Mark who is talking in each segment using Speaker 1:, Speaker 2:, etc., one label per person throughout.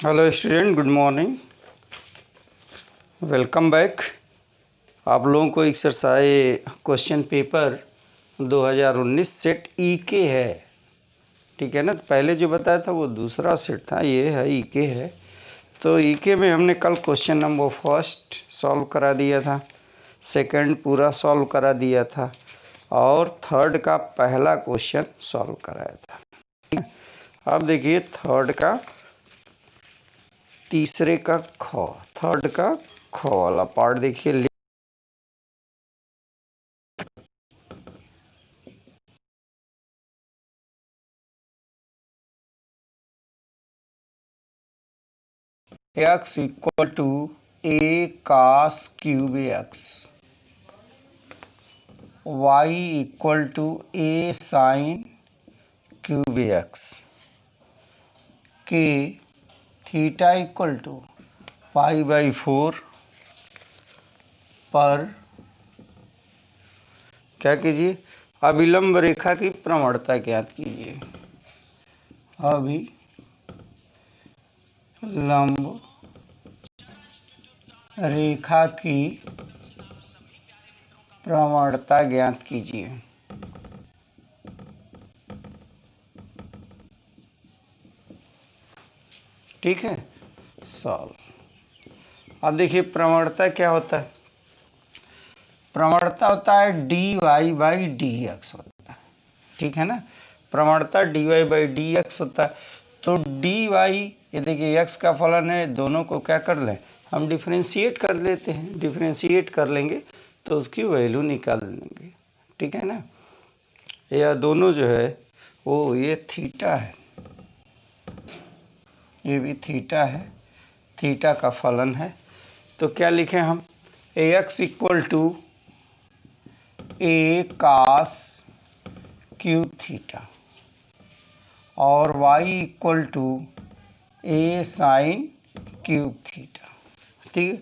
Speaker 1: Hello student, good morning, welcome back. आप लोगों को एक्सरसाइज क्वेश्चन पेपर 2019 सेट के है, ठीक है ना। तो पहले जो बताया था वो दूसरा सेट था, ये है के है। तो के में हमने कल क्वेश्चन नंबर फर्स्ट सॉल्व करा दिया था, सेकंड पूरा सॉल्व करा दिया था और थर्ड का पहला क्वेश्चन सॉल्व कराया था। अब देखिए थर्ड का तीसरे का थर्ड का वाला पार्ट देखिए। x equal to a cos cube x, y equal to a sine cube x, के थीटा इक्वल टू π/4 पर क्या कीजिए, अभिलंब रेखा की प्रवणता ज्ञात कीजिए। अभिलंब रेखा की प्रवणता ज्ञात कीजिए। ठीक है, सॉल्व। अब देखिए प्रवणता क्या होता है। प्रवणता होता है dy/dx होता है, ठीक है ना। प्रवणता dy/dx होता है। तो dy, ये देखिए x का फलन है, दोनों को क्या कर लें, हम डिफरेंशिएट कर लेते हैं। डिफरेंशिएट कर लेंगे तो उसकी वैल्यू निकाल लेंगे, ठीक है ना। यह दोनों जो है वो ये थीटा है, ये भी थीटा है, थीटा का फलन है। तो क्या लिखें हम, ax equal to a cos cube theta और y equal to a sine cube theta. ठीक है,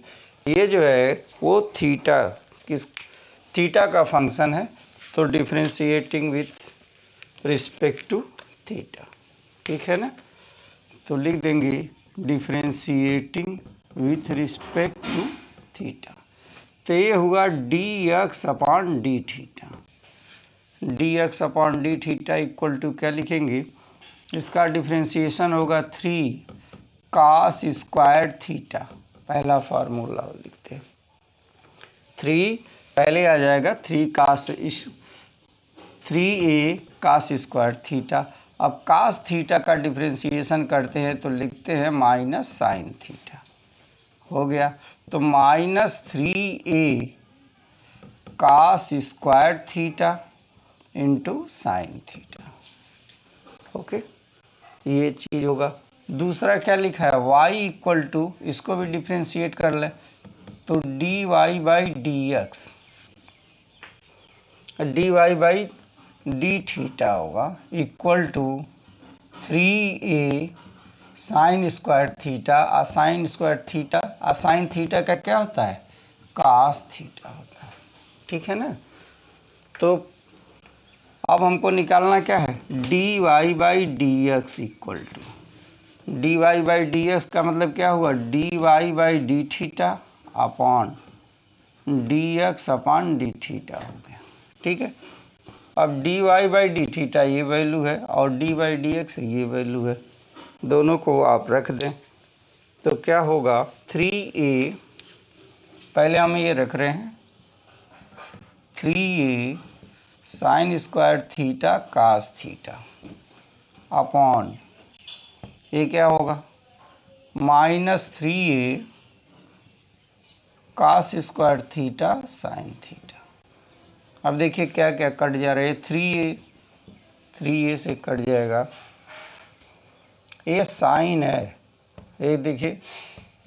Speaker 1: ये जो है वो थीटा का फंक्शन है। तो differentiating with respect to theta, ठीक है ना। तो लिख देंगे differentiating with respect to theta. तो ये हुआ dx/d theta. dx/d theta equal to क्या लिखेंगे, इसका डिफरेंशिएशन होगा 3 cos स्क्वायर थीटा। पहला फार्मूला लिखते हैं, 3 पहले आ जाएगा 3a cos स्क्वायर थीटा। अब cos थीटा का डिफरेंशिएशन करते हैं तो लिखते हैं माइनस साइन थीटा। हो गया, तो -3a cos square theta into sine theta. Okay, ये चीज होगा। दूसरा क्या लिखा है, y इक्वल टू, इसको भी डिफ्रेंशिएट कर ले तो dy/dx, dy/d थीटा होगा equal to 3a sine square theta. Sine square theta, sine theta का क्या होता है, cos थीटा होता है, ठीक है ना। तो अब हमको निकालना क्या है, dy/dx इक्वल टू, dy/dx का मतलब क्या हुआ, dy/d theta upon dx/d theta हो गया, ठीक है। अब dy/d थीटा ये वैल्यू है और d/dx ये वैल्यू है, दोनों को आप रख दें तो क्या होगा, 3a, पहले हम ये रख रहे हैं 3a sine square theta cos theta upon ये क्या होगा, -3a cos square theta sine theta. अब देखिए क्या क्या कट जा रहे हैं, 3a से कट जाएगा, ये साइन है, ये देखिए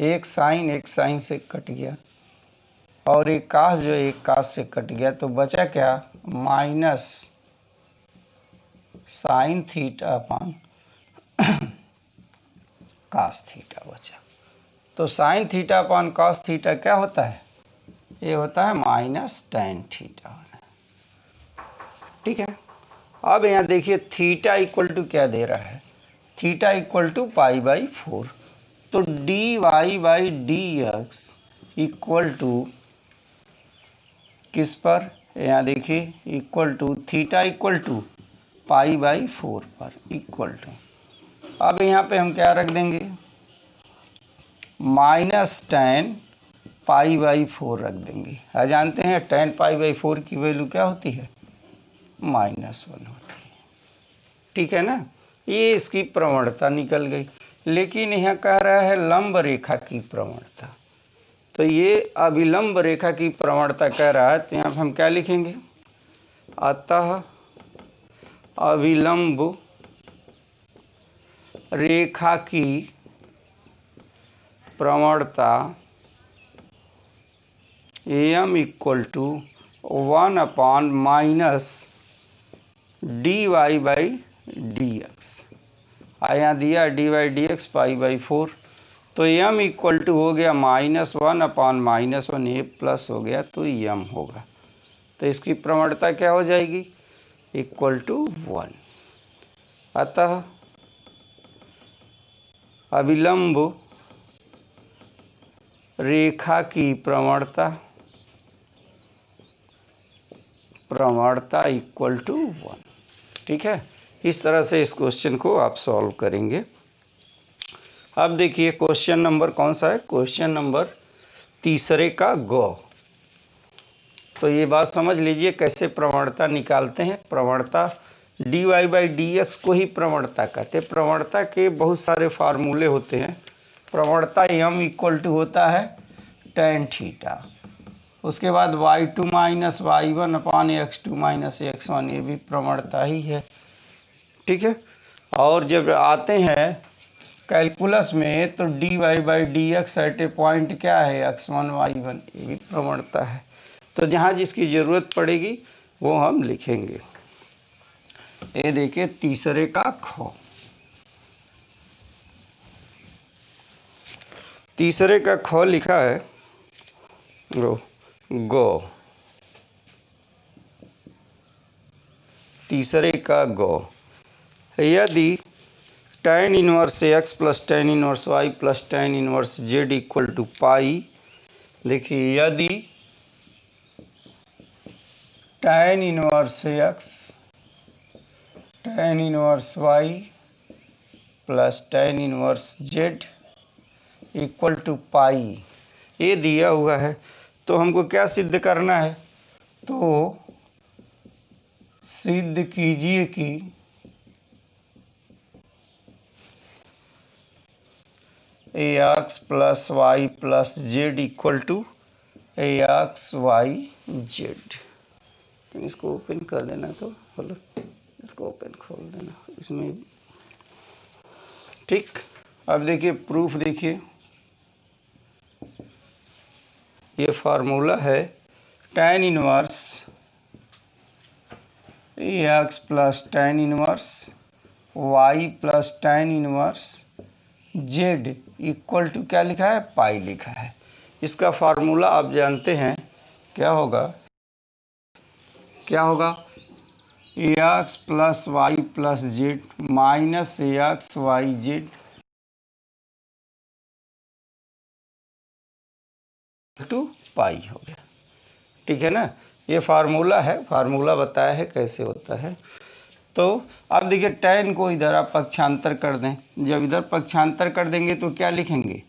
Speaker 1: एक साइन से कट गया और एक कास जो एक कास से कट गया, तो बचा क्या, minus sine theta upon cos theta बचा। तो sine theta upon cos theta क्या होता है, ये होता है माइनस टेन थीटा, ठीक है। अब यहाँ देखिए थीटा इक्वल टू क्या दे रहा है, थीटा इक्वल टू π/4। तो dy by d x equal to किस पर, यहाँ देखिए, equal to theta equal to π/4 पर इक्वल टू, अब यहाँ पे हम क्या रख देंगे, -tan π/4 रख देंगे। जानते हैं tan π/4 की वैल्यू क्या होती है, -1 होती है। ठीक है ना, ये इसकी प्रवणता निकल गई। लेकिन यह कह रहा है लंब रेखा की प्रवणता, तो ये अभिलंब रेखा की प्रवणता कह रहा है, तो यहाँ पर हम क्या लिखेंगे, अतः अभिलंब रेखा की प्रवणता m equal to 1/- dy by d x, यहाँ दिया dy/dx π/4, तो m इक्वल टू हो गया -1/-1, a प्लस हो गया तो m होगा। तो इसकी प्रवणता क्या हो जाएगी, इक्वल टू 1। अतः अभिलंब रेखा की प्रवणता इक्वल टू 1। ठीक है, इस तरह से इस क्वेश्चन को आप सॉल्व करेंगे। अब देखिए क्वेश्चन नंबर कौन सा है, क्वेश्चन नंबर तीसरे का ग। तो ये बात समझ लीजिए कैसे प्रवणता निकालते हैं। प्रवणता dy बाई डी एक्स को ही प्रवणता कहते हैं। प्रवणता के बहुत सारे फार्मूले होते हैं। प्रवणता m इक्वल टू होता है tan थीटा, उसके बाद y2 minus y1/x2 minus x1, ये भी प्रवणता ही है। ठीक है, और जब आते हैं कैलकुलस में तो dy by d x at a point क्या है, x1 y1, ये भी प्रवणता है। तो जहाँ जिसकी ज़रूरत पड़ेगी वो हम लिखेंगे। ये देखिए तीसरे का ख, तीसरे का ख लिखा है गो, तीसरे का गो, यदि tan inverse x plus tan inverse y plus tan inverse z equal to pi, देखिए यदि tan inverse x tan inverse y plus tan inverse z equal to pi, ये दिया हुआ है, तो हमको क्या सिद्ध करना है, तो सिद्ध कीजिए कि ax plus y plus z equal to ax y z। इसको ओपन कर देना, तो बोलो इसको ओपन खोल देना इसमें। ठीक, अब देखिए प्रूफ, देखिए ये फार्मूला है tan inverse ax plus tan inverse y plus tan inverse z equal to क्या लिखा है, पाई लिखा है। इसका फार्मूला आप जानते हैं क्या होगा, क्या होगा, ax plus y plus z minus ax y z two pi हो गया। ठीक है ना, ये फार्मूला है, फार्मूला बताया है कैसे होता है। तो अब देखिए tan को इधर आप पक्षांतर कर दें, जब इधर पक्षांतर कर देंगे तो क्या लिखेंगे,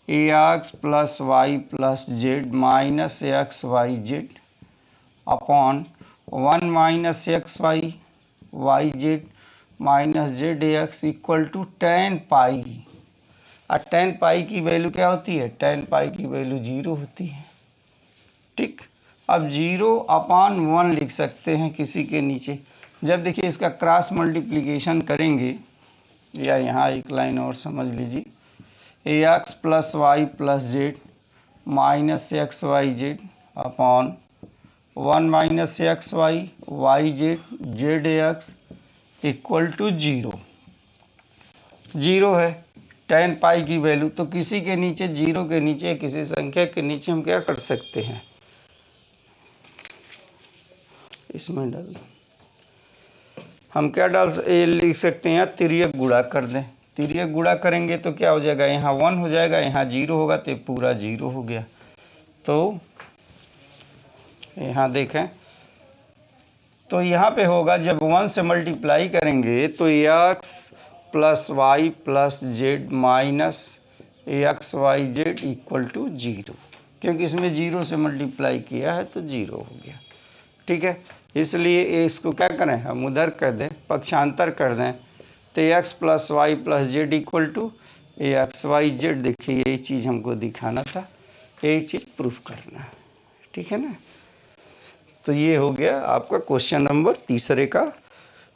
Speaker 1: ax plus y plus z minus x y z upon 1 minus x y y z minus z x equal to tan pi. और tan पाई की वैल्यू क्या होती है, tan पाई की वैल्यू 0 होती है। ठीक, अब 0/1 लिख सकते हैं किसी के नीचे। जब देखिए इसका क्रॉस मल्टीप्लिकेशन करेंगे, या यहाँ एक लाइन और समझ लीजिए, ax plus y plus z minus x y z upon 1 minus x y y z z x equal to 0। 0 है tan पाई की वैल्यू, तो किसी के नीचे 0 के नीचे किसी संख्या के नीचे हम क्या कर सकते हैं, इसमें डाल हम क्या लिख सकते हैं, तिर्यक गुणा कर दें। तिर्यक गुणा करेंगे तो क्या हो जाएगा, यहाँ 1 हो जाएगा, यहाँ 0 होगा, तो पूरा 0 हो गया। तो यहाँ देखें, तो यहाँ पे होगा जब 1 से मल्टीप्लाई करेंगे तो x plus y plus z minus x y z equal to 0, क्योंकि इसमें 0 से मल्टीप्लाई किया है तो 0 हो गया। ठीक है, इसलिए इसको क्या करें, हम उधर कर दें, पक्षांतर कर दें, तो x plus y plus z equal to x y z. देखिए यही चीज़ हमको दिखाना था, यही चीज़ प्रूफ करना है। ठीक है ना, तो ये हो गया आपका क्वेश्चन नंबर तीसरे का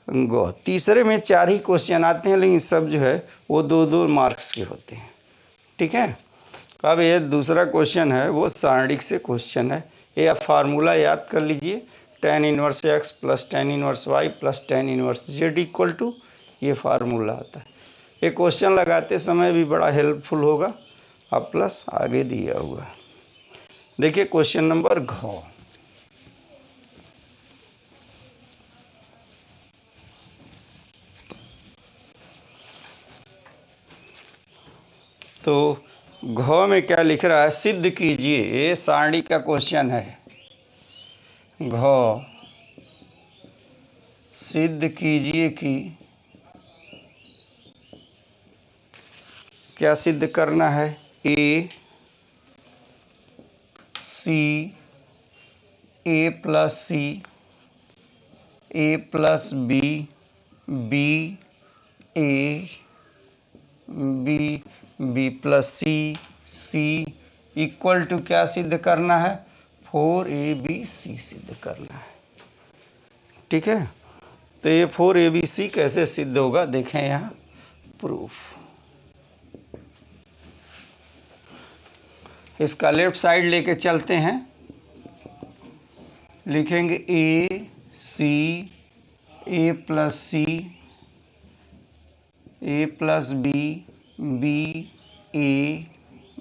Speaker 1: गौ। तीसरे में 4 ही क्वेश्चन आते हैं, लेकिन सब जो है वो 2-2 मार्क्स के होते हैं। ठीक है, अब ये दूसरा क्वेश्चन है वो सारणिक से क्वेश्चन है। ये आप फार्मूला याद कर लीजिए, tan inverse x plus tan inverse y plus tan inverse z equal to, ये फार्मूला आता है। ये क्वेश्चन लगाते समय भी बड़ा हेल्पफुल होगा, अब प्लस आगे दिया हुआ। देखिए क्वेश्चन नंबर घ। तो घ में क्या लिख रहा है, सिद्ध कीजिए, ये सारणी का क्वेश्चन है। घ सिद्ध कीजिए कि, क्या सिद्ध करना है, a c a plus c a plus b b a b b plus c c equal to क्या सिद्ध करना है, 4ABC सिद्ध करना है। ठीक है, तो ये 4ABC कैसे सिद्ध होगा, देखें यहाँ प्रूफ। इसका लेफ्ट साइड लेके चलते हैं, लिखेंगे a c a plus c a plus b b a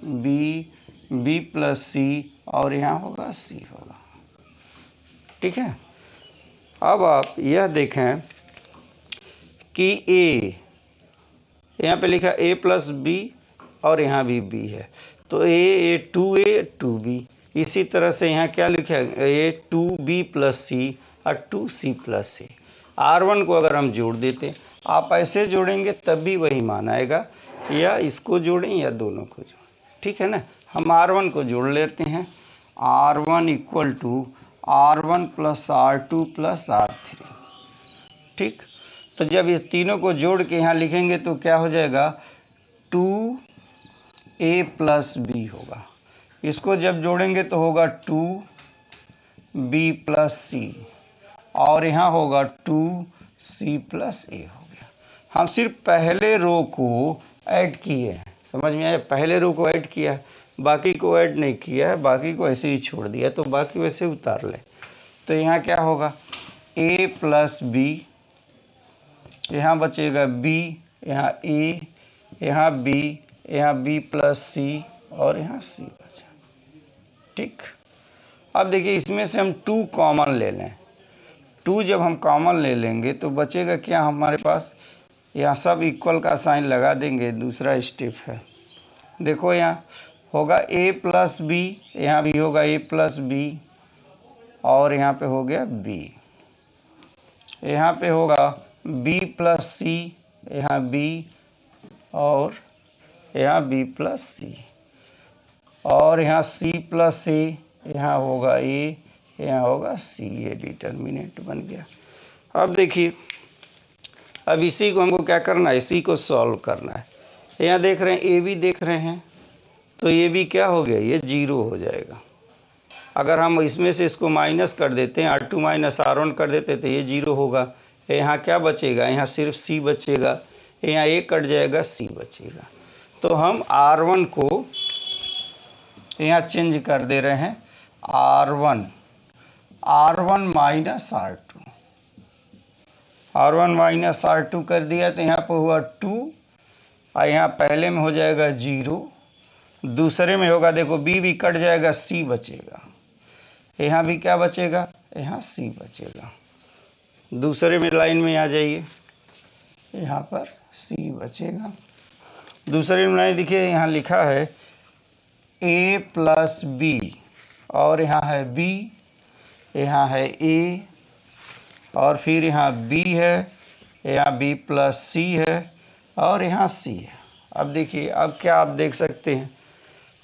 Speaker 1: b b plus c, और यहाँ होगा सी होगा। ठीक है, अब आप यह देखें कि ए, यहाँ पे लिखा ए प्लस बी और यहाँ भी बी है, तो ए 2A 2B। इसी तरह से यहाँ क्या लिखा है, ए 2B प्लस सी और 2C प्लस सी। R1 को अगर हम जोड़ देते, आप ऐसे जोड़ेंगे तब भी वही मान आएगा, या इसको जोड़ें या दोनों को जोड़ें। ठीक है ना, हम R1 को जोड़ लेते हैं, R1 equal to R1 plus R2 plus R3। ठीक, तो जब इस तीनों को जोड़ के यहाँ लिखेंगे तो क्या हो जाएगा, 2A प्लस बी होगा। इसको जब जोड़ेंगे तो होगा 2B प्लस सी, और यहाँ होगा 2C प्लस ए हो गया। हम सिर्फ पहले रो को ऐड किए हैं, समझ में आया, पहले रो को ऐड किया है, बाकी को ऐड नहीं किया है, बाकी को ऐसे ही छोड़ दिया, तो बाकी वैसे उतार ले। तो यहाँ क्या होगा, A प्लस बी, यहाँ बचेगा B, यहाँ A, यहाँ B, यहाँ B प्लस सी, और यहाँ C बचा। ठीक, अब देखिए इसमें से हम 2 कॉमन ले लें, 2 जब हम कॉमन ले लेंगे तो बचेगा क्या हमारे पास, यहाँ सब इक्वल का साइन लगा देंगे, दूसरा स्टेप है। देखो यहाँ होगा A प्लस बी, यहाँ भी होगा A प्लस बी, और यहाँ पे हो गया B, यहाँ पे होगा B प्लस सी, यहाँ B, और यहाँ B प्लस सी, और यहाँ C प्लस A, यहाँ होगा A, यहाँ होगा C, ये डिटर्मिनेंट बन गया। अब देखिए, अब इसी को हमको क्या करना है, इसी को सॉल्व करना है। यहाँ देख रहे हैं ए भी देख रहे हैं, तो ये भी क्या हो गया, ये 0 हो जाएगा। अगर हम इसमें से इसको माइनस कर देते हैं, R2 माइनस R1 कर देते तो ये 0 होगा। यहाँ क्या बचेगा, यहाँ सिर्फ C बचेगा, यहाँ A कट जाएगा, C बचेगा। तो हम R1 को यहाँ चेंज कर दे रहे हैं, R1 माइनस R2 कर दिया, तो यहाँ पर हुआ 2, और यहाँ पहले में हो जाएगा 0, दूसरे में होगा, देखो B भी कट जाएगा, C बचेगा, यहाँ भी क्या बचेगा, यहाँ C बचेगा। दूसरे में लाइन में आ जाइए, यहाँ पर C बचेगा, दूसरे में देखिए यहाँ लिखा है a प्लस बी, और यहाँ है b, यहाँ है a, और फिर यहाँ b है, यहाँ b प्लस c है, और यहाँ c है। अब देखिए, अब क्या आप देख सकते हैं,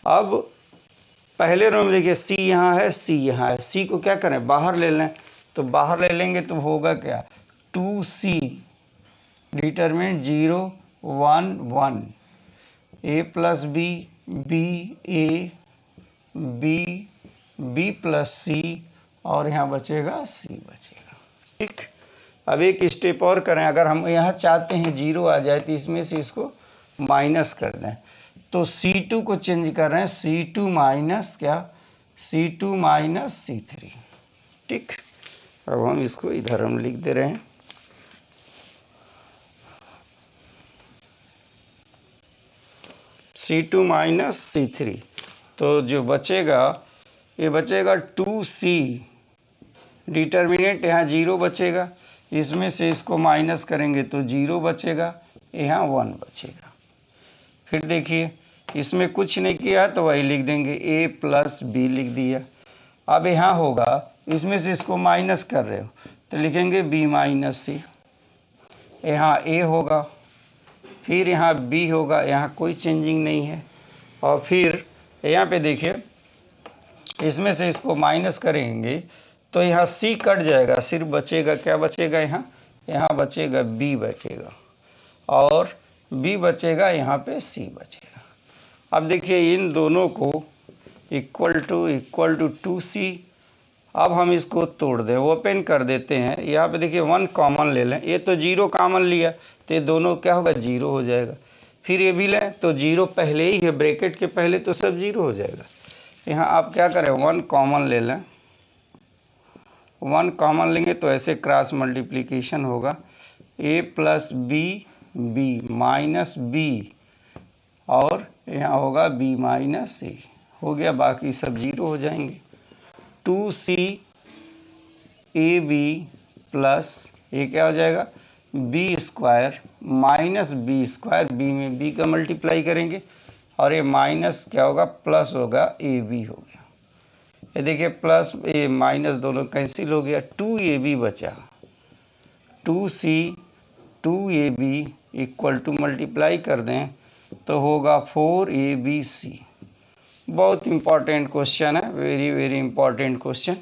Speaker 1: अब पहले रो में देखिए c यहाँ है, c यहाँ है, c को क्या करें, बाहर ले लें, तो बाहर ले लेंगे तो होगा क्या, 2c determinant 0 1 1, a plus b, b a, b, b plus c, और यहाँ बचेगा सी बचेगा। ठीक, अब एक स्टेप और करें, अगर हम यहाँ चाहते हैं 0 आ जाए तो इसमें से इसको माइनस कर दें, तो C2 को चेंज कर रहे हैं, C2 माइनस क्या, C2 माइनस C3। ठीक, अब हम इसको इधर हम लिख दे रहे हैं, C2 माइनस C3, तो जो बचेगा ये बचेगा 2C डिटरमिनेंट यहाँ 0 बचेगा, इसमें से इसको माइनस करेंगे तो 0 बचेगा, यहाँ 1 बचेगा। फिर देखिए इसमें कुछ नहीं किया तो वही लिख देंगे, a प्लस बी लिख दिया। अब यहाँ होगा, इसमें से इसको माइनस कर रहे हो तो लिखेंगे b माइनस सी, यहाँ a होगा, फिर यहाँ b होगा, यहाँ कोई चेंजिंग नहीं है, और फिर यहाँ पे देखिए इसमें से इसको माइनस करेंगे तो यहाँ c कट जाएगा, सिर्फ बचेगा क्या बचेगा, यहाँ बचेगा b बचेगा, और b बचेगा, यहाँ पे c बचेगा। अब देखिए इन दोनों को इक्वल टू 2c, अब हम इसको तोड़ दें, ओपन कर देते हैं, यहाँ पे देखिए 1 कॉमन ले लें, ये तो 0 कॉमन लिया तो ये दोनों क्या होगा, 0 हो जाएगा। फिर ये भी लें तो 0 पहले ही है, ब्रैकेट के पहले तो सब 0 हो जाएगा। यहाँ आप क्या करें, 1 कॉमन ले लें, 1 कॉमन लेंगे तो ऐसे क्रॉस मल्टीप्लिकेशन होगा, a plus b, b minus b, और यहाँ होगा b माइनस सी, हो गया, बाकी सब 0 हो जाएंगे। 2c ए बी प्लस ये क्या हो जाएगा, b square minus b square, b में बी का मल्टीप्लाई करेंगे, और ये माइनस क्या होगा, प्लस होगा, ए बी हो गया। ये देखिए प्लस ए माइनस दोनों कैंसिल हो गया, 2ab बचा, 2c 2ab equal to multiply कर दें तो होगा 4abc। बहुत इंपॉर्टेंट क्वेश्चन है, वेरी वेरी इंपॉर्टेंट क्वेश्चन,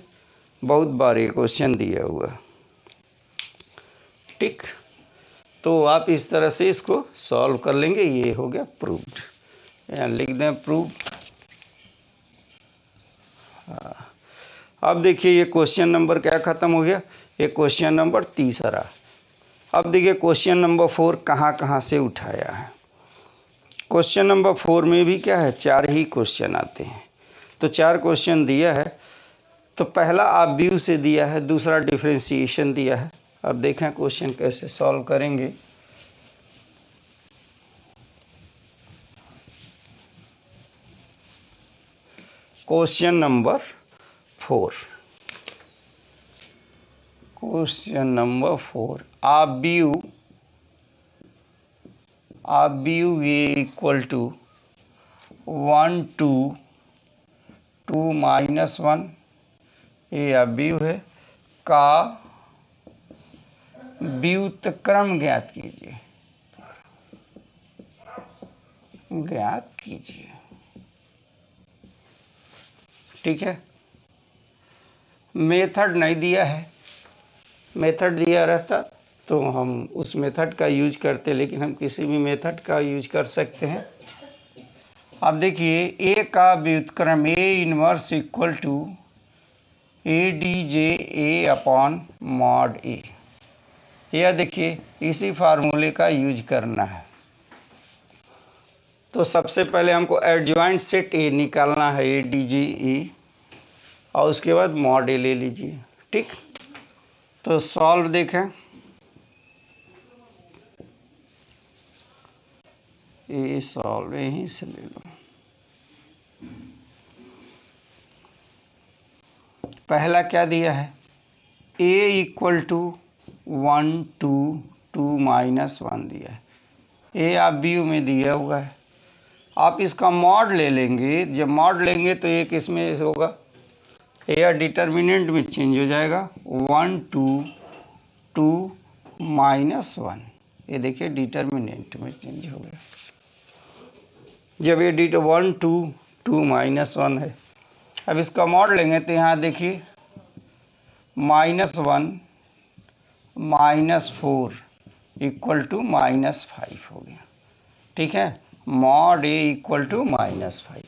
Speaker 1: बहुत बार ये क्वेश्चन दिया हुआ। ठीक, तो आप इस तरह से इसको सॉल्व कर लेंगे, ये हो गया प्रूव्ड, यहाँ लिख दें प्रूव्ड। अब देखिए ये क्वेश्चन नंबर क्या खत्म हो गया, ये क्वेश्चन नंबर 3। अब देखिए क्वेश्चन नंबर 4 कहाँ से उठाया है। क्वेश्चन नंबर 4 में भी क्या है, 4 ही क्वेश्चन आते हैं, तो 4 क्वेश्चन दिया है। तो पहला आप व्यू से दिया है, दूसरा डिफरेंशिएशन दिया है। अब देखें क्वेश्चन कैसे सॉल्व करेंगे। क्वेश्चन नंबर 4, क्वेश्चन नंबर 4, आप व्यू ये इक्वल टू 1 2 2 माइनस 1, ये आप व्यू है का व्युत्क्रम ज्ञात कीजिए। ठीक है, मेथड नहीं दिया है, मेथड दिया रहता तो हम उस मेथड का यूज करते, लेकिन हम किसी भी मेथड का यूज कर सकते हैं। अब देखिए ए का व्युत्क्रम a inverse equal to a d j a upon mod a, यह देखिए इसी फार्मूले का यूज करना है। तो सबसे पहले हमको एडजॉइंट सेट ए निकालना है, ए डी जे ए, और उसके बाद मॉड ए ले लीजिए। ठीक, तो सॉल्व देखें, ए सॉल्व यहीं से ले लो। पहला क्या दिया है, a इक्वल टू 1 2 2 माइनस 1 दिया है, ए आप BU में दिया हुआ है। आप इसका मॉड ले लेंगे, जब मॉड लेंगे तो एक इसमें होगा, या डिटर्मिनेंट में चेंज हो जाएगा 1 2 2 -1। ये देखिए डिटर्मिनेंट में चेंज हो गया। जब ये 1 2 2 -1 है, अब इसका मॉड लेंगे तो यहाँ देखिए -1 -4 इक्वल टू -5 हो गया। ठीक है, मॉड A इक्वल टू -5।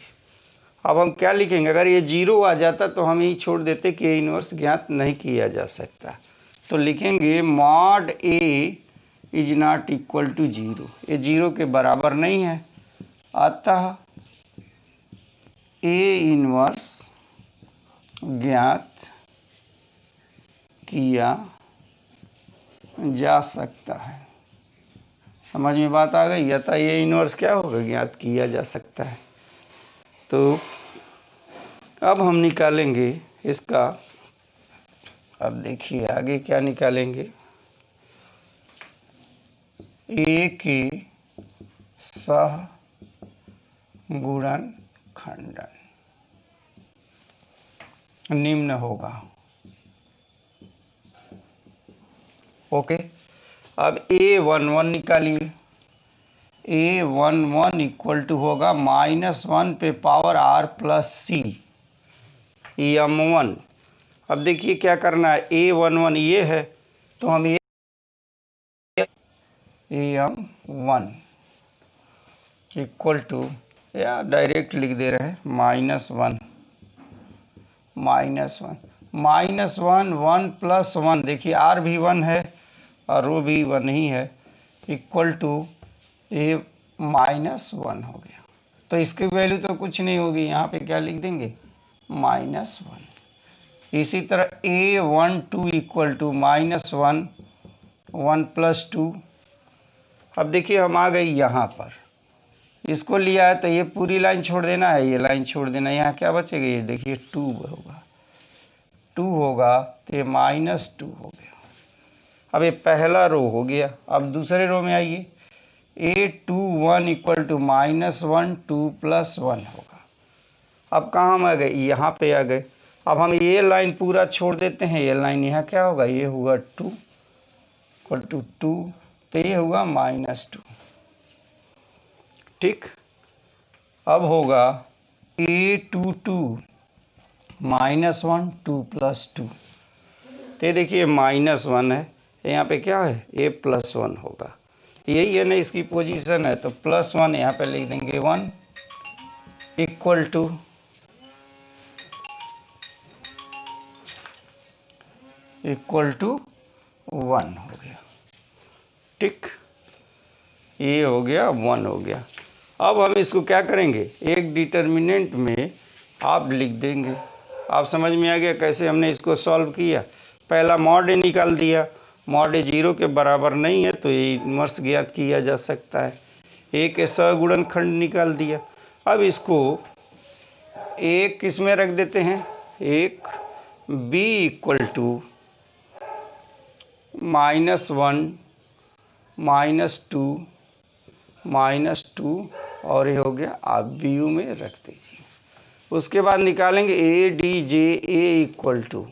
Speaker 1: अब हम क्या लिखेंगे, अगर ये 0 आ जाता तो हम यही छोड़ देते कि A इनवर्स ज्ञात नहीं किया जा सकता। तो लिखेंगे mod A is not equal to 0। ये 0 के बराबर नहीं है, अतः A इनवर्स ज्ञात किया जा सकता है। समझ में बात आ गई? अतः A इनवर्स क्या होगा, ज्ञात किया जा सकता है। तो अब हम निकालेंगे इसका, अब देखिए आगे क्या निकालेंगे, A के सह गुणनखंडन निम्न होगा। ओके, अब A11 निकालिए। A11 इक्वल टू होगा -1 पे power R plus C M1। अब देखिए क्या करना है, A11 ये है तो हम ये AM1 इक्वल टू, या डायरेक्ट लिख दे रहे हैं -1 1 प्लस 1, देखिए R भी 1 है और रो भी 1 ही है, इक्वल टू A -1 हो गया। तो इसकी वैल्यू तो कुछ नहीं होगी, यहाँ पे क्या लिख देंगे -1। इसी तरह A12 इक्वल टू -1 1 प्लस 2। अब देखिए हम आ गए यहाँ पर, इसको लिया है तो ये पूरी लाइन छोड़ देना है, ये लाइन छोड़ देना है, यहाँ क्या बचेगा, ये देखिए 2 होगा, 2 होगा तो ये -2 हो गया। अब ये पहला रो हो गया। अब दूसरे रो में आइए, A21 इक्वल टू -1 2 प्लस 1 होगा। अब कहाँ हम आ गए, यहाँ पे आ गए। अब हम ये लाइन पूरा छोड़ देते हैं, ये लाइन यहाँ क्या होगा, ये हुआ 2 इक्वल टू 2, तो ये हुआ -2। ठीक, अब होगा A22 -1 2 प्लस 2, तो ये देखिए -1 है, यहाँ पे क्या है A+1 होगा, यही है ना इसकी पोजीशन है, तो +1 यहाँ पे लिख देंगे 1 इक्वल टू +1 हो गया। ठीक, ये हो गया 1 हो गया। अब हम इसको क्या करेंगे, एक डिटर्मिनेंट में आप लिख देंगे। आप समझ में आ गया कैसे हमने इसको सॉल्व किया। पहला मॉड ए निकाल दिया, मॉड ए 0 के बराबर नहीं है तो ये इनवर्स ज्ञात किया जा सकता है। ए के सगुणनखंड निकाल दिया। अब इसको एक किस में रख देते हैं, एक b इक्वल टू -1 -2 और ये हो गया, आप BU में रख दीजिए। उसके बाद निकालेंगे ADJA इक्वल टू,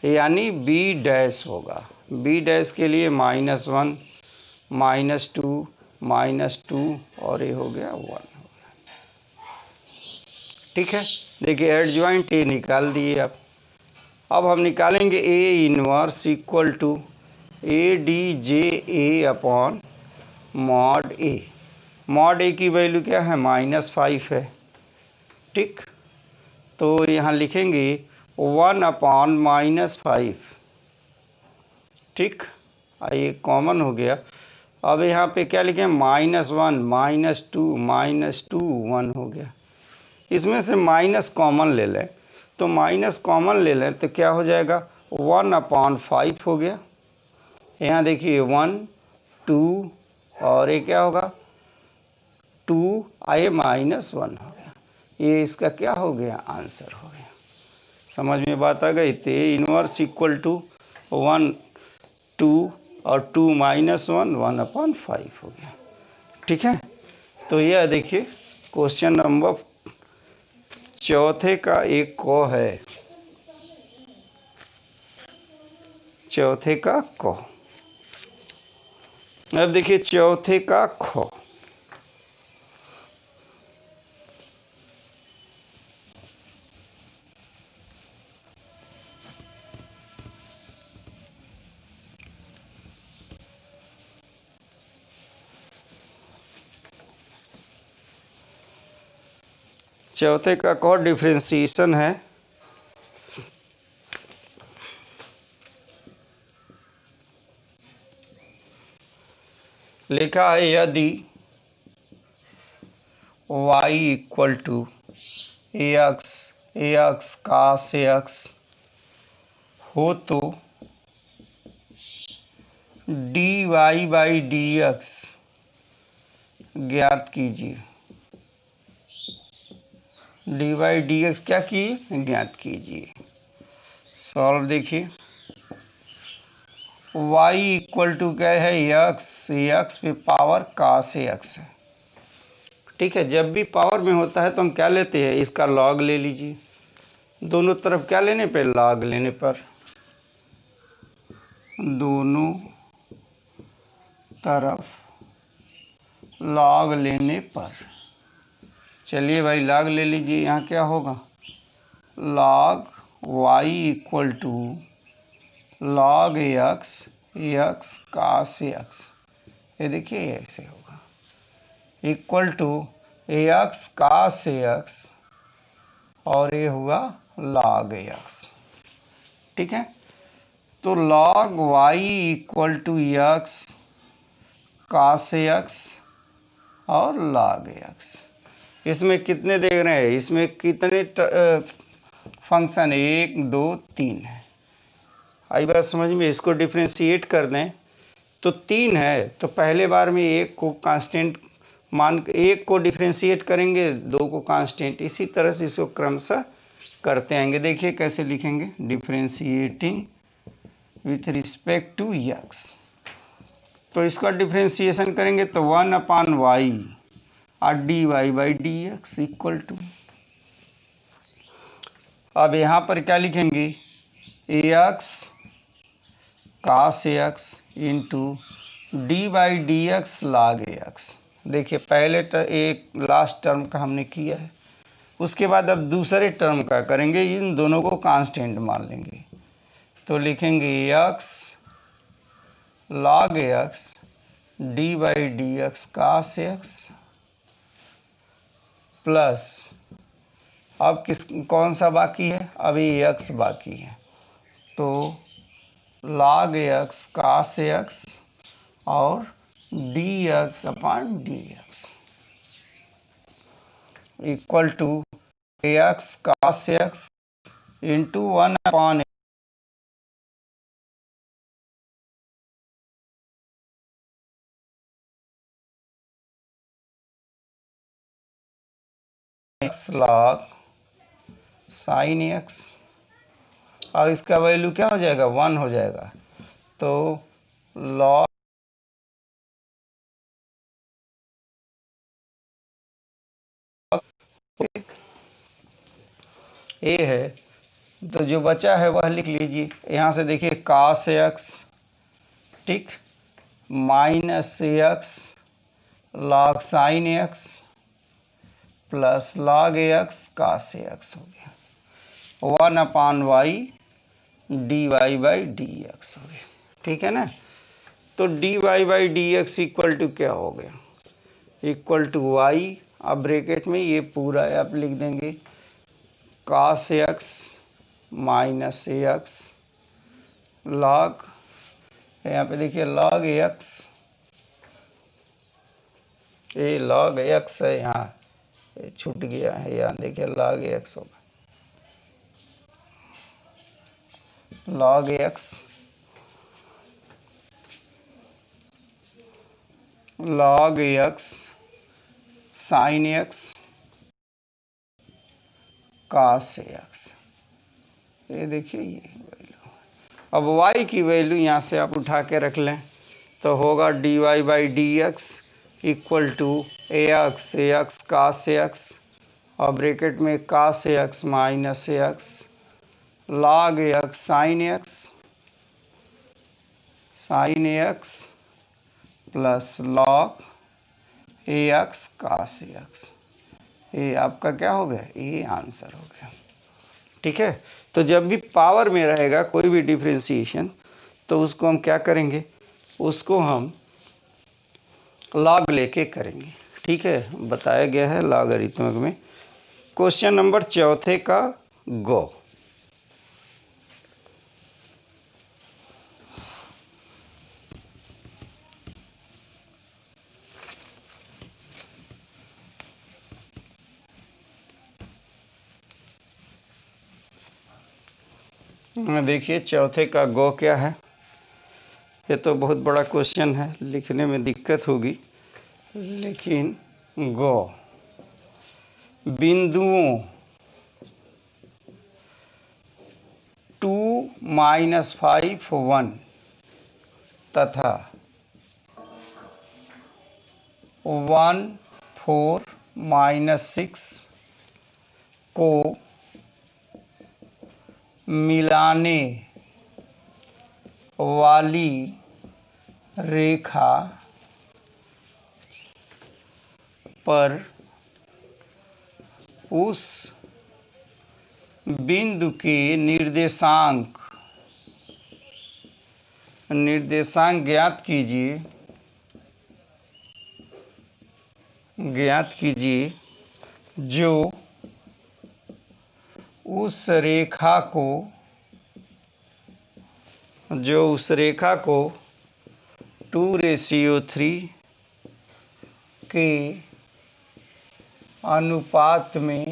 Speaker 1: यानी B' होगा, B' के लिए -1 -2 और ये हो गया 1 हो गया। ठीक है, देखिए एडजॉइंट ए निकाल दिए आप। अब हम निकालेंगे A inverse equal to ADJA upon mod A। Mod A की वैल्यू क्या है, -5 है। ठीक, तो यहाँ लिखेंगे 1 अपॉन -5। ठीक, ये कॉमन हो गया। अब यहाँ पे क्या लिखें, -1 -2 1 हो गया। इसमें से माइनस कॉमन ले लें, तो माइनस कॉमन ले लें तो क्या हो जाएगा, 1 अपॉन 5 हो गया। यहाँ देखिए 1 2 और ये क्या होगा 2 आए -1 हो गया। ये इसका क्या हो गया, आंसर हो गया। समझ में बात आ गई। तो इनवर्स इक्वल टू 1 2 और 2 -1 1 अपॉन 5 हो गया। ठीक है। तो यह देखिए क्वेश्चन नंबर चौथे का एक क है, चौथे का क। अब देखिए चौथे का ख। चौथे का क डिफरेंशिएशन है। लिखा है यदि y equal to ax cos ax हो तो dy बाई dx ज्ञात कीजिए। dy बाई dx क्या कीजिए? ज्ञात कीजिए। सॉल्व देखिए, y इक्वल टू क्या है? x पे पावर cos ax है। ठीक है, जब भी पावर में होता है तो हम क्या लेते हैं? इसका लॉग ले लीजिए। दोनों तरफ क्या लेने पे? लॉग लेने पर। दोनों तरफ लॉग लेने पर। चलिए भाई लॉग ले लीजिए। यहाँ क्या होगा? Log y equal to log x cos x। ये देखिए ऐसे होगा, equal to ax cos x और ये हुआ log x। ठीक है, तो log y equal to x cos x और log x। इसमें कितने देख रहे हैं? इसमें कितने फंक्शन? 1 2 3 है। आई बात समझ में? इसको डिफ्रेंशिएट कर दें तो 3 है, तो पहले बार में 1 को कांस्टेंट मान, 1 को डिफ्रेंशिएट करेंगे, 2 को कांस्टेंट। इसी तरह से इसको क्रमशः करते आएंगे। देखिए कैसे लिखेंगे? Differentiating with respect to x। तो इसका डिफ्रेंशिएशन करेंगे तो 1/y और dy by dx equal to, अब यहाँ पर क्या लिखेंगे? ax cos x into d by d x log x। देखिए पहले एक लास्ट टर्म का हमने किया है, उसके बाद अब दूसरे टर्म का करेंगे। इन दोनों को कांस्टेंट मान लेंगे तो लिखेंगे x log x D by d x cos x plus, अब कौन सा बाकी है? अभी x बाकी है, तो log x cos x और dx upon dx equal to ax cos x into 1/x log sin x। और इसका वैल्यू क्या हो जाएगा? 1 हो जाएगा। तो log ए है, तो जो बचा है वह लिख लीजिए। यहाँ से देखिए cos x, ठीक, minus x log sin x plus log x cos x हो गया। 1/y dy by d x हो गया। ठीक है ना? तो dy by d x equal to क्या हो गया? इक्वल टू y, अब ब्रैकेट में ये पूरा आप लिख देंगे cos x minus x log, यहाँ पे देखिए log x, ये log x है, यहाँ छूट गया है, यहाँ देखिए log x होगा, log x log x sin x cos x। ये देखिए ये वैल्यू। अब y की वैल्यू यहाँ से आप उठा के रख लें तो होगा dy by d x equal to a x cos x और ब्रैकेट में cos x minus x log x sine x plus log a x cos x. ये आपका क्या हो गया, ये आंसर हो गया। ठीक है, तो जब भी पावर में रहेगा कोई भी डिफरेंशिएशन तो उसको हम क्या करेंगे, उसको हम लॉग लेके करेंगे। ठीक है, बताया गया है लॉगरिथमिक में। क्वेश्चन नंबर 4 का गो। देखिए 4 का गो क्या है। ये तो बहुत बड़ा क्वेश्चन है, लिखने में दिक्कत होगी, लेकिन गो बिंदुओं 2 -5 1 तथा 1 4 -6 को मिलाने वाली रेखा पर उस बिंदु के निर्देशांक ज्ञात कीजिए जो उस रेखा को 2:3 के अनुपात में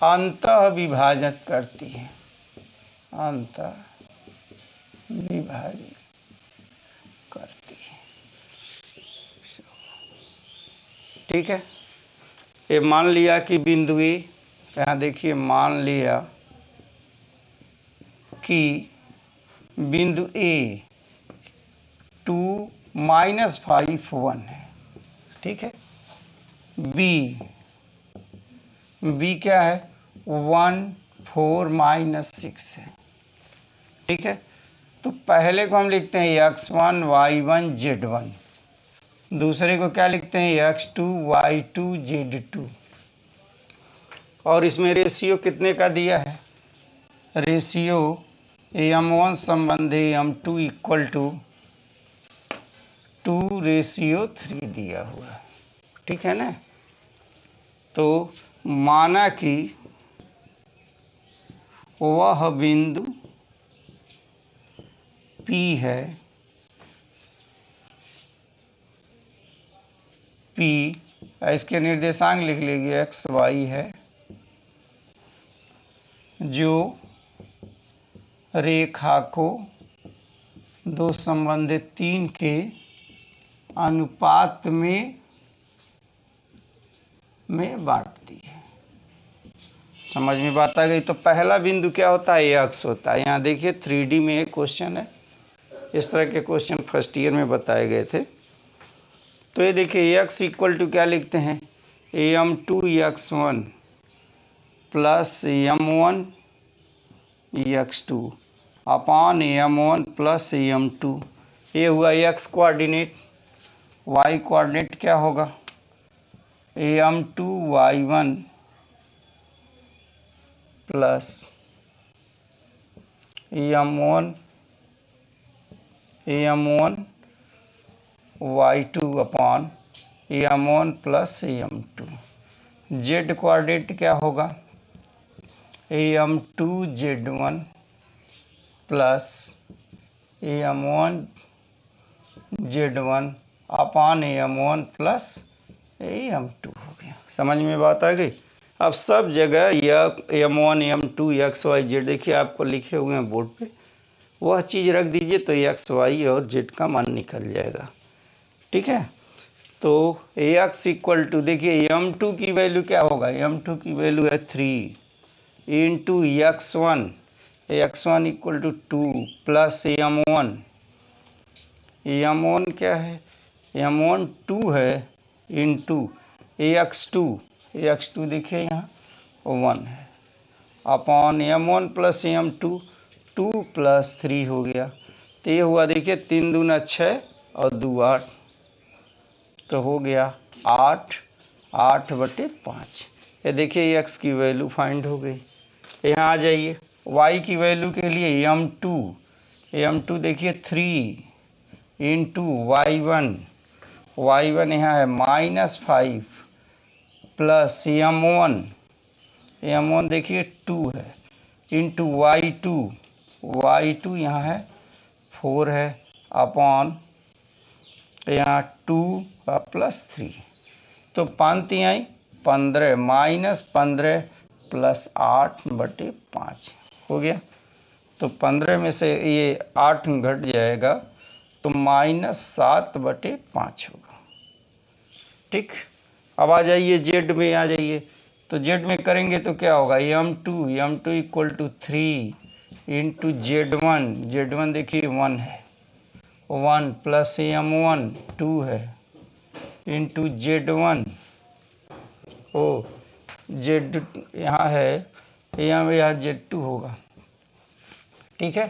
Speaker 1: अंतः विभाजित करती है। ठीक है, ये मान लिया कि बिंदु ए, यहाँ देखिए मान लिया कि बिंदु ए 2 -5 1 है। ठीक है, बी क्या है 1 4 -6 है। ठीक है, तो पहले को हम लिखते हैं x1 y1 z1, दूसरे को क्या लिखते हैं x2 y2 z2, और इसमें रेशियो कितने का दिया है, रेशियो m1 संबंधी m2 इक्वल टू 2:3 दिया हुआ है। ठीक है ना, तो माना कि वह बिंदु P है, P इसके निर्देशांक लिख लीजिए x y है, जो रेखा को 2 संबंधित 3 के अनुपात में बांटती है। समझ में बात आ गई। तो पहला बिंदु क्या होता है, x होता है। यहाँ देखिए 3D में एक क्वेश्चन है, इस तरह के क्वेश्चन फर्स्ट ईयर में बताए गए थे। तो ये देखिए x इक्वल टू क्या लिखते हैं, m2 x1 plus m1 x2 upon m1 plus m2। ये हुआ x कोऑर्डिनेट, y कोऑर्डिनेट क्या होगा, m2 y1 plus m1 y2 upon m1 plus m2। z coordinate क्या होगा, m2 z1 plus m1 z1 upon m1 plus m2 हो गया। समझ में बात आ गई। अब सब जगह यह m1 m2 x y z देखिए आपको लिखे हुए हैं बोर्ड पे, वह चीज़ रख दीजिए तो x y और z का मान निकल जाएगा। ठीक है, तो x इक्वल टू देखिए m2 की वैल्यू क्या होगा, m2 की वैल्यू है 3 into x1 equal to 2 plus m1 क्या है m1 2 है इंटू ax2 देखिए यहाँ 1 है upon m1 plus m2 2 plus 3 हो गया। तो ये हुआ देखिए 3 दूना 6 और 2 8, तो हो गया 8/5। ये देखिए x की वैल्यू फाइंड हो गई। यहाँ आ जाइए y की वैल्यू के लिए m2 देखिए 3 इंटू y1 यहाँ है -5 प्लस m1 देखिए 2 है इंटू y2 यहाँ है 4 है अपॉन यहाँ 2 प्लस 3, तो 5 आई 15 -15 प्लस 8/5 हो गया। तो 15 में से ये 8 घट जाएगा तो -7/5 होगा। ठीक, अब आ जाइए जेड में आ जाइए। तो जेड में करेंगे तो क्या होगा m2 equal to 3 into Z1 देखिए 1 है 1 प्लस m1 2 है इंटू Z1 Z यहाँ है यहाँ Z2 होगा। ठीक है,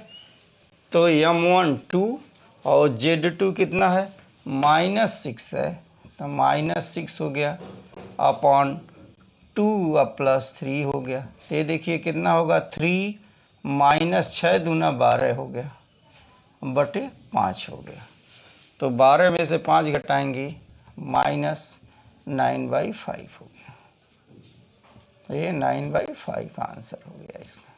Speaker 1: तो m1 2 और Z2 कितना है -6 है, तो -6 हो गया अपॉन 2 प्लस 3 हो गया। ये देखिए कितना होगा 3 -6 दूना 12 हो गया बटे 5 हो गया। तो 12 में से 5 घटाएंगे -9/5 हो गया। ये 9/5 आंसर हो गया इसका।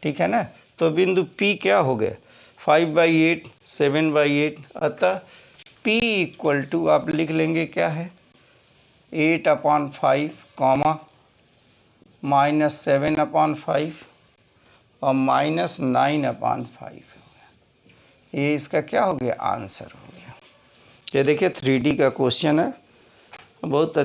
Speaker 1: ठीक है ना, तो बिंदु P क्या हो गया 5/8 7/8, अतः P इक्वल टू आप लिख लेंगे क्या है 8/5 कॉमा -7/5 और -9/5। ये इसका क्या हो गया आंसर हो गया। ये देखिए 3D का क्वेश्चन है, बहुत